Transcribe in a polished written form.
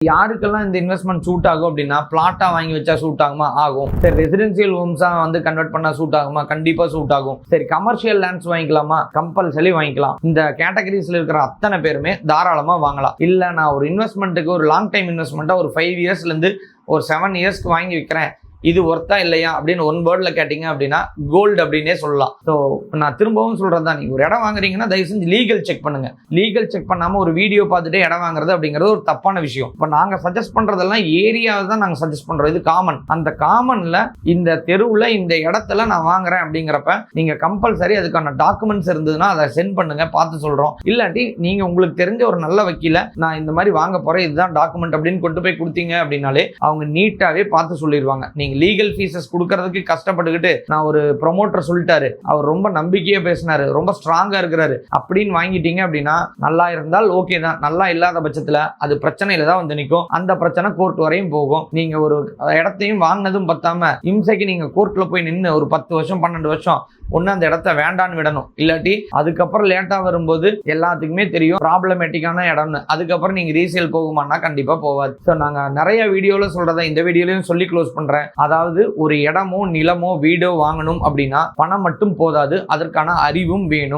யாருக்கெல்லாம் இந்த investment suit ஆகும் அப்படின்னா, பிளாட்டா வாங்கி வச்சா சூட் ஆகுமா? ஆகும். சரி, ரெசிடென்சியல் ஹோம்ஸா வந்து கன்வெர்ட் பண்ணா சூட் ஆகுமா? கண்டிப்பா சூட் ஆகும். சரி, கமர்ஷியல் லேண்ட்ஸ் வாங்கிக்கலாமா? கம்பல்சரி வாங்கிக்கலாம். இந்த கேட்டகரிஸ்ல இருக்கிற அத்தனை பேருமே தாராளமா வாங்கலாம். இல்ல நான் ஒரு இன்வெஸ்ட்மெண்ட்டுக்கு ஒரு லாங் டைம் இன்வெஸ்ட்மெண்ட்டா ஒரு 5 இயர்ஸ்ல இருந்து ஒரு 7 இயர்ஸ்க்கு வாங்கி வைக்கிறேன், இது ஒர்த்தா இல்லையா அப்படின்னு ஒன் வேர்ட்ல கேட்டீங்க அப்படின்னா கோல்டு அப்படின்னே சொல்லலாம். ஸோ நான் திரும்பவும் சொல்றதுதான், நீங்க ஒரு இடம் வாங்குறீங்கன்னா தயவு செஞ்சு லீகல் செக் பண்ணுங்க. லீகல் செக் பண்ணாம ஒரு வீடியோ பார்த்துட்டு இடம் வாங்குறது அப்படிங்கிறது ஒரு தப்பான விஷயம். இப்போ நாங்க சஜஸ்ட் பண்றதெல்லாம் ஏரியாவை தான் நாங்க சஜஸ்ட் பண்றோம். இது காமன். அந்த காமன்ல இந்த தெருவுல இந்த இடத்துல நான் வாங்குறேன் அப்படிங்கிறப்ப நீங்க கம்பல்சரி அதுக்கான டாக்குமெண்ட்ஸ் இருந்ததுன்னா அதை சென்ட் பண்ணுங்க, பார்த்து சொல்றோம். இல்லாட்டி நீங்க உங்களுக்கு தெரிஞ்ச ஒரு நல்ல வக்கீல நான் இந்த மாதிரி வாங்க போறேன், இதுதான் டாக்குமெண்ட் அப்படின்னு கொண்டு போய் கொடுத்தீங்க அப்படின்னாலே அவங்க நீட்டாவே பார்த்து சொல்லிடுவாங்க. நீங்க லீகல் ஃபீஸஸ் கொடுக்கறதுக்கு கஷ்டப்பட்டுக்கிட்டு நான் ஒரு ப்ரொமோட்டர் சொல்லிட்டாரு, அவர் ரொம்ப நம்பிக்கையா பேசினாரு, ரொம்ப ஸ்ட்ராங்கா இருக்கிறாரு அப்படின்னு வாங்கிட்டீங்க அப்படின்னா நல்லா இருந்தால் ஓகே தான். நல்லா இல்லாத பட்சத்துல அது பிரச்சனையில தான் வந்து நிற்கும். அந்த பிரச்சனை கோர்ட் வரையும் போகும். நீங்க ஒரு இடத்தையும் வாங்கினதும் பத்தாம இம்சைக்கு நீங்க கோர்ட்ல போய் நின்று ஒரு 10 வருஷம் 12 வருஷம் ஒன்று அந்த இடத்த வேண்டான்னு விடணும். இல்லாட்டி அதுக்கப்புறம் லேட்டா வரும்போது எல்லாத்துக்குமே தெரியும் ப்ராப்ளமேட்டிக்கான இடம்னு. அதுக்கப்புறம் நீங்க ரீசேல் போகுமான்னா கண்டிப்பா போகாது. ஸோ நாங்க நிறைய வீடியோல சொல்றதை இந்த வீடியோலையும் சொல்லி க்ளோஸ் பண்றேன். அதாவது ஒரு இடமோ நிலமோ வீடோ வாங்கணும் அப்படின்னா பணம் மட்டும் போதாது, அதற்கான அறிவும் வேணும்.